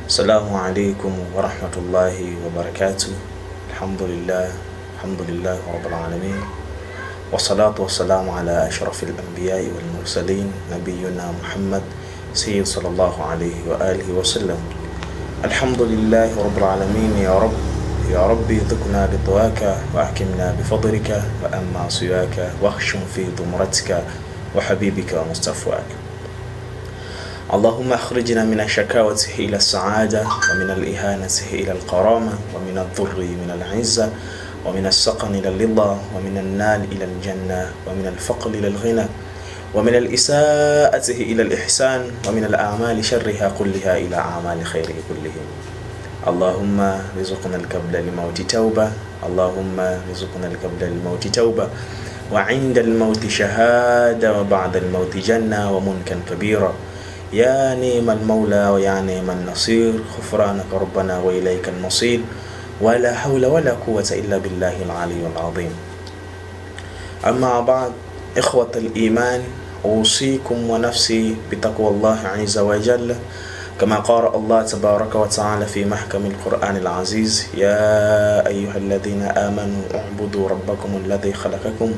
Assalamu alaikum wa rahmatullahi wa barakatuh. Alhamdulillah rabbil alamin. Wassalatu wassalamu ala ashrafil anbiya'i wal mursalin nabiyyina Muhammad sayyid sallallahu alayhi wa alihi wa sallam. Alhamdulillah rabbil alamin. Ya Rabbi dhukna bitawaka wa ahkimna bifadlika wa amma siyaka wa khshum fi dumratika wa habibika wa mustafwaka. اللهم أخرجنا من الشكاوة إلى السعادة ومن الإهانة إلى الكرامة ومن الضر من العزة ومن السقم إلى الرضا ومن النال إلى الجنة ومن الفقر إلى الغنى ومن الإساءة إلى الإحسان ومن الأعمال شرها كلها إلى أعمال خيره كلهم. اللهم رزقنا القبل الموت توبة. اللهم رزقنا القبل الموت توبة وعند الموت شهادة وبعد الموت جنة ومنكا كبيرا. يا نعم المولى ويا نعم النصير. غفرانك ربنا وإليك المصير. ولا حول ولا قوة إلا بالله العلي العظيم. أما بعد، إخوة الإيمان، أوصيكم ونفسي بتقوى الله عز وجل كما قال الله تبارك وتعالى في محكم القرآن العزيز: يا أيها الذين آمنوا اعبدوا ربكم الذي خلقكم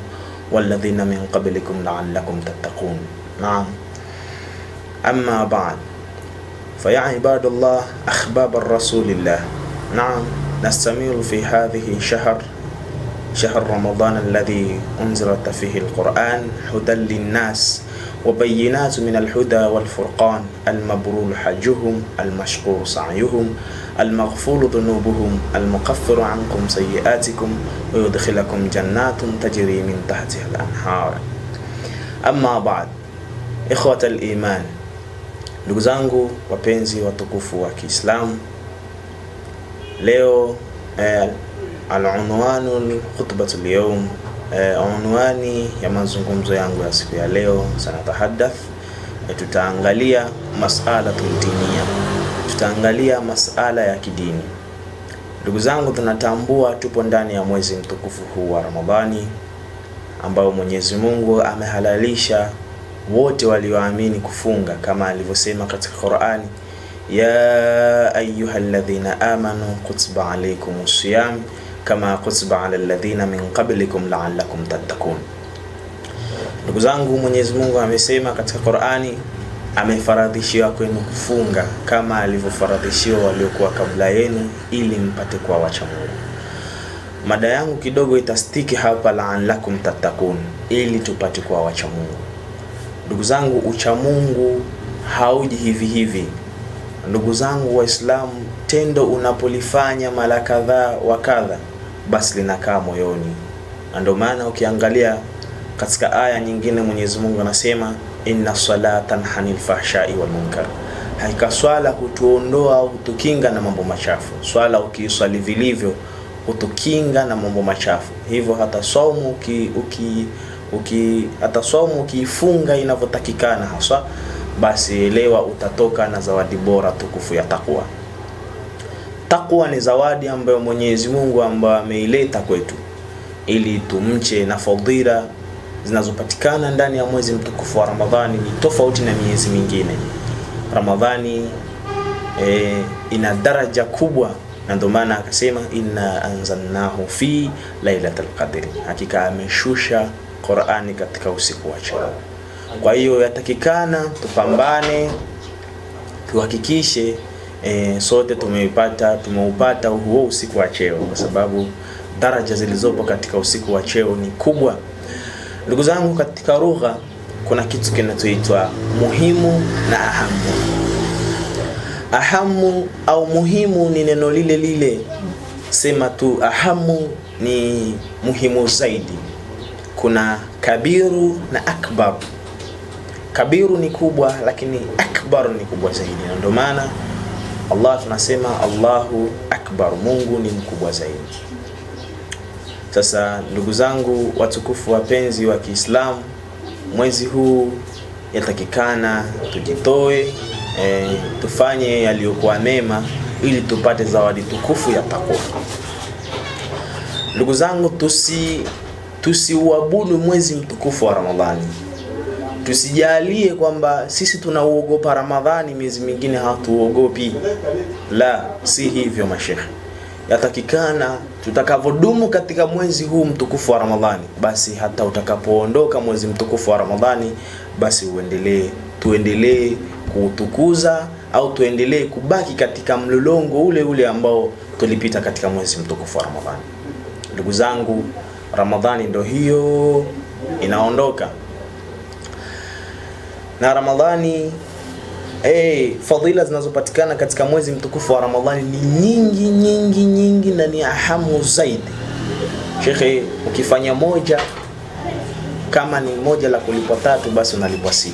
والذين من قبلكم لعلكم تتقون. نعم، أما بعد، فيا عباد الله أحباب الرسول الله، نعم نستمر في هذه شهر رمضان الذي أنزلت فيه القرآن هدى للناس وبينات من الهدى والفرقان. المبرور حجهم، المشكور سعيهم، المغفور ذنوبهم، المكفر عنكم سيئاتكم ويدخلكم جنات تجري من تحتها الأنهار. أما بعد، إخوة الإيمان، ndugu zangu wapenzi watukufu wa Kiislamu, leo al-unwanu khutbatul yawm, unwani ya mazungumzo yangu ya siku ya leo, sanatahaddath, tutaangalia masala diniya, tutaangalia masala ya kidini. Ndugu zangu, tunatambua tupo ndani ya mwezi mtukufu huu wa Ramadhani ambao Mwenyezi Mungu amehalalisha wote walioamini kufunga kama alivyosema katika Qur'ani: ya ayyuhalladhina amanu kutiba alaykumus siyam kama kutiba alal ladhina min qablikum la'allakum tattaqun. Ndugu zangu, Mwenyezi Mungu amesema katika Qur'ani amefaradhishia kwenu kufunga kama alivyofaradhishiwa waliokuwa kabla yenu ili mpate kuwa wacha Mungu. Mada yangu kidogo itastiki hapa, la'allakum tattaqun, ili tupate kuwa wacha Mungu. Ndugu zangu, ucha Mungu hauji hivi hivi. Ndugu zangu Waislamu, tendo unapolifanya mara kadhaa wa kadha, basi linakaa moyoni. Ndio maana ukiangalia katika aya nyingine Mwenyezi Mungu anasema: inna salata tanhanil fahsha'i wal munkar. Hakika swala hutuondoa au hutukinga na mambo machafu. Swala ukiswali vilivyo hutukinga na mambo machafu. Hivyo hata saumu ukifunga inavyotakikana haswa, basi elewa utatoka na zawadi bora tukufu ya takwa. Takwa ni zawadi ambayo Mwenyezi Mungu ameileta kwetu ili tumche, na fadhila zinazopatikana ndani ya mwezi mtukufu wa Ramadhani ni tofauti na miezi mingine. Ramadhani ina daraja kubwa, na ndio maana akasema inna anzalnahu fi lailatul qadr. Hakika ameshusha Qur'ani katika usiku wa cheo. Kwa hiyo yatakikana tupambane, tuhakikishe sote tumeupata huo usiku wa cheo, kwa sababu daraja zilizopo katika usiku wa cheo ni kubwa. Ndugu zangu, katika lugha kuna kitu kinachoitwa muhimu na ahamu. Ahamu au muhimu ni neno lile lile, sema tu ahamu ni muhimu zaidi. Kuna kabiru na akbar. Kabiru ni kubwa, lakini akbar ni kubwa zaidi. Ndio maana Allah tunasema Allahu akbar, Mungu ni mkubwa zaidi. Sasa ndugu zangu watukufu wapenzi wa Kiislamu, mwezi huu yatakikana tujitoe, tufanye yaliyokuwa mema ili tupate zawadi tukufu ya takwa. Ndugu zangu, tusiuabudu mwezi mtukufu wa Ramadhani. Tusijalie kwamba sisi tunauogopa Ramadhani, miezi mingine hatuogopi. La, si hivyo mashekhe. Yatakikana tutakavodumu katika mwezi huu mtukufu wa Ramadhani, basi hata utakapoondoka mwezi mtukufu wa Ramadhani, basi tuendelee kuutukuza au tuendelee kubaki katika mlolongo ule ule ambao tulipita katika mwezi mtukufu wa Ramadhani. Ndugu zangu, Ramadhani ndio hiyo inaondoka. Na Ramadhani fadhila zinazopatikana katika mwezi mtukufu wa Ramadhani ni nyingi nyingi nyingi, na ni ahamu zaidi. Shekhe, ukifanya moja, kama ni moja la kulipwa 3, basi unalipwa 6.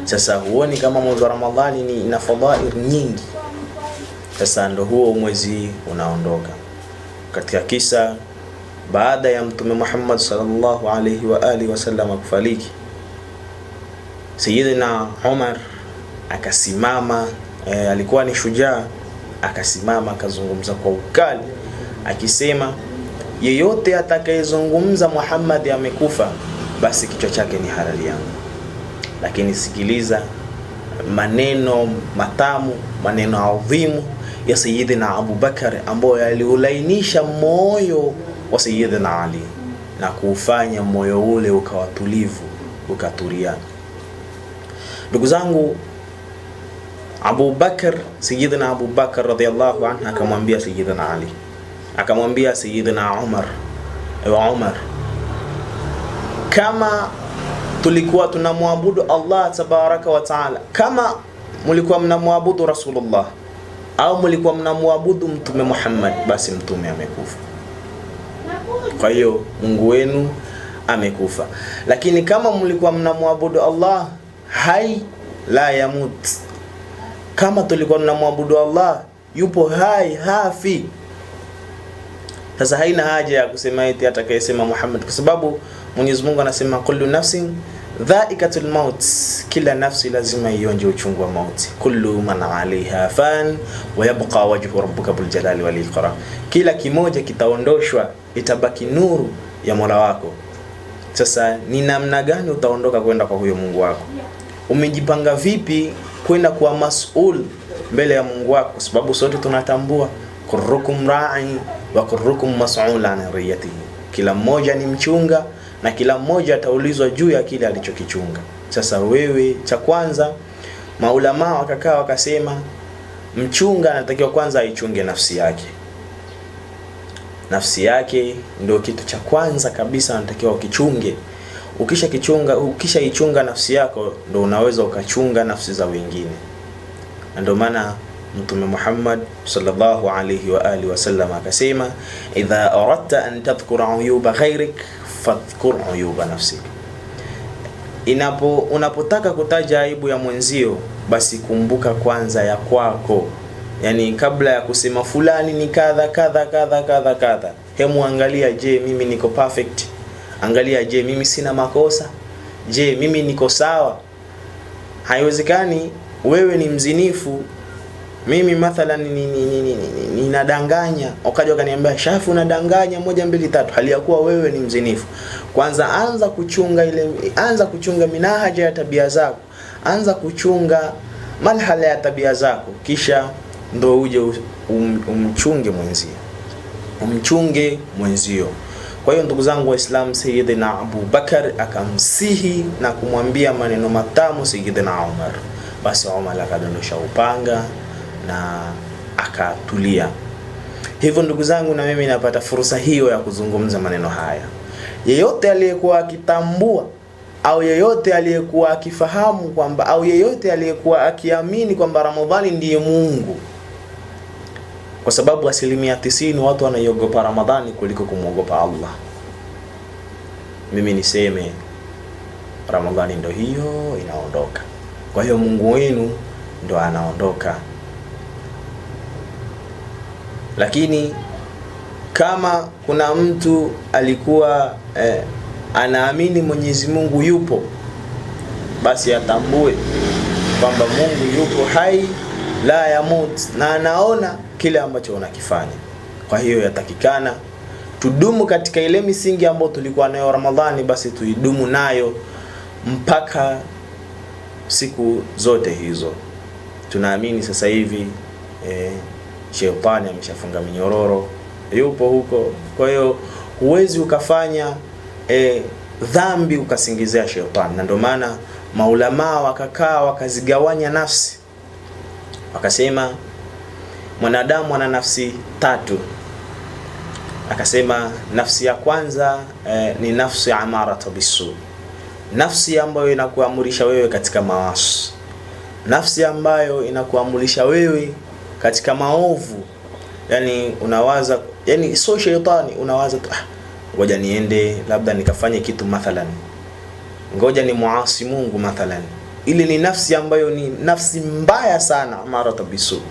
Sasa huoni kama mwezi wa Ramadhani ni ina fadhail nyingi? Sasa ndio huo mwezi unaondoka. Katika kisa baada ya Mtume Muhammad sallallahu alaihi wa alihi wasallam kufariki, Sayyidina Umar akasimama, alikuwa ni shujaa, akasimama akazungumza kwa ukali akisema, yeyote atakayezungumza Muhammad amekufa, basi kichwa chake ni halali yangu. Lakini sikiliza maneno matamu, maneno adhimu ya Sayyidina Abu Bakar ambayo yaliulainisha moyo wa Sayyidina Ali na kuufanya moyo ule ukawa tulivu, ukatulia. Ndugu zangu, Abu Bakar, Sayyidina Abu Bakar radhiyallahu anhu akamwambia Sayyidina Ali, akamwambia Sayyidina Umar, ewe Umar, kama tulikuwa tunamwabudu Allah tabaraka wa taala, kama mlikuwa mnamwabudu Rasulullah au mlikuwa mnamwabudu Mtume Muhammad, basi mtume amekufa. Kwa hiyo Mungu wenu amekufa. Lakini kama mlikuwa mnamwabudu Allah hai la yamut, kama tulikuwa tunamwabudu Allah yupo hai, hafi. Sasa haina haja ya kusema eti atakayesema Muhammad, kwa sababu Mwenyezi Mungu anasema kullu nafsin dhaikatul maut, kila nafsi lazima ionje uchungu wa mauti. Kullu man alaiha fan wa yabqa wajhu rabbika bil jalali wal ikram, kila kimoja kitaondoshwa, itabaki nuru ya Mola wako. Sasa ni namna gani utaondoka kwenda kwa huyo Mungu wako? Umejipanga vipi kwenda kuwa mas'ul mbele ya Mungu wako? Kwa sababu sote tunatambua kullukum ra'i wa kullukum mas'ul an riyatihi, kila mmoja ni mchunga na kila mmoja ataulizwa juu ya kile alichokichunga. Sasa wewe, cha kwanza maulama wakakaa wakasema, mchunga anatakiwa kwanza aichunge nafsi yake. Nafsi yake ndio kitu cha kwanza kabisa anatakiwa ukichunge. Ukishaichunga nafsi yako, ndio unaweza ukachunga nafsi za wengine. Ndio maana Mtume Muhammad sallallahu alayhi wa alihi wasallam akasema, idha aradta an tadhkura uyuba ghairik fadhkur uyuba nafsik, unapotaka kutaja aibu ya mwenzio, basi kumbuka kwanza ya kwako. Yani kabla ya kusema fulani ni kadha kadha kadha kadha kadha, hemu angalia, je, mimi niko perfect? Angalia, je, mimi sina makosa? Je, mimi niko sawa? Haiwezekani wewe ni mzinifu, mimi mathalan ninadanganya, ukaja ukaniambia Shafi unadanganya 1 2 3, hali ya kuwa wewe ni mzinifu. Kwanza anza kuchunga minahaja ya tabia zako, anza kuchunga malhala ya tabia zako, kisha ndo uje umchunge mwenzio. Kwa hiyo ndugu zangu Waislamu, Sayyidina Abu Bakar akamsihi na kumwambia maneno matamu Sayyidina Umar. Basi Umar akadondosha upanga na akatulia. Hivyo ndugu zangu, na mimi napata fursa hiyo ya kuzungumza maneno haya. Yeyote aliyekuwa akitambua au yeyote aliyekuwa akifahamu kwamba au yeyote aliyekuwa akiamini kwamba Ramadhani ndiye Mungu, kwa sababu 90% watu wanaiogopa Ramadhani kuliko kumwogopa Allah, mimi niseme Ramadhani ndio hiyo inaondoka. Kwa hiyo Mungu wenu ndio anaondoka. Lakini kama kuna mtu alikuwa anaamini Mwenyezi Mungu yupo, basi atambue kwamba Mungu yupo hai la yamut, na anaona kile ambacho unakifanya. Kwa hiyo yatakikana tudumu katika ile misingi ambayo tulikuwa nayo Ramadhani, basi tuidumu nayo mpaka siku zote hizo. Tunaamini sasa hivi shetani ameshafunga minyororo, yupo huko. Kwa hiyo huwezi ukafanya dhambi ukasingizia shetani. Na ndio maana maulama wakakaa wakazigawanya nafsi, wakasema mwanadamu ana nafsi tatu. Akasema nafsi ya kwanza ni nafsi amaratu bisu, nafsi ambayo inakuamurisha wewe katika maasi, nafsi ambayo inakuamurisha wewe katika maovu. Yani unawaza, yani sio shetani, unawaza ngoja niende labda nikafanye kitu mathalan, ngoja ni muasi Mungu mathalan. Ile ni nafsi ambayo ni nafsi mbaya sana, amaratu bisu,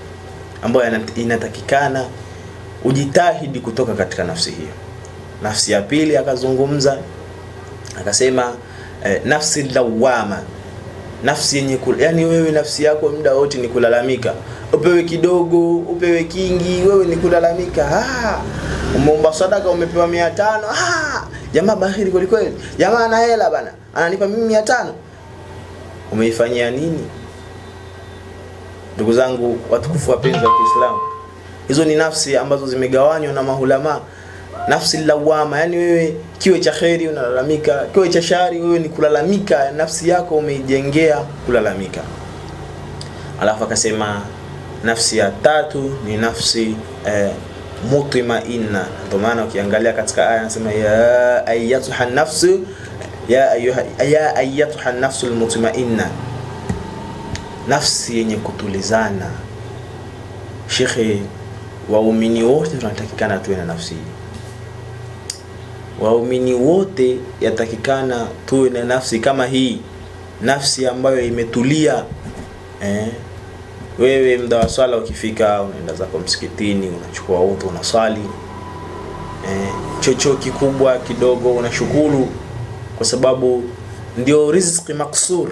ambayo inatakikana ujitahidi kutoka katika nafsi hiyo. Nafsi ya pili akazungumza akasema nafsi lawama, nafsi yenye yani wewe nafsi yako muda wote ni kulalamika, upewe kidogo upewe kingi, wewe ni kulalamika. Umeomba sadaka umepewa 500, jamaa bahiri kweli kweli, jamaa ana hela bana, ananipa mimi 500. Umeifanyia nini? Ndugu zangu watukufu wapenzi wa Kiislamu, hizo ni nafsi ambazo zimegawanywa na maulama. Nafsi lawama, yani wewe kiwe cha khairi unalalamika, kiwe cha shari wewe ni kulalamika, nafsi yako umeijengea kulalamika. Alafu akasema nafsi ya tatu ni nafsi mutmainna. Ndio maana ukiangalia katika aya anasema ya ayyatuha nafsu ya ayyatuha nafsul mutmainna, nafsi yenye kutulizana. Shekhe, waumini wote tunatakikana tuwe na nafsi hii. Waumini wote yatakikana tuwe na nafsi kama hii, nafsi ambayo imetulia. Wewe muda wa swala ukifika, unaenda zako msikitini, unachukua udhu, unaswali. Chocho kikubwa kidogo unashukuru, kwa sababu ndio riziki maksur.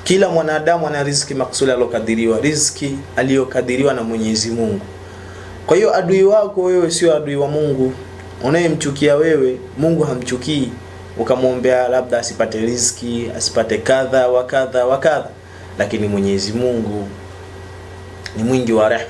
Kila mwanadamu ana riziki maksur aliyokadiriwa, riziki aliyokadiriwa na Mwenyezi Mungu. Kwa hiyo adui wako wewe sio adui wa Mungu. Unayemchukia wewe, Mungu hamchukii. Ukamwombea labda asipate riziki, asipate kadha wa kadha wa kadha, lakini Mwenyezi Mungu ni mwingi wa rehema.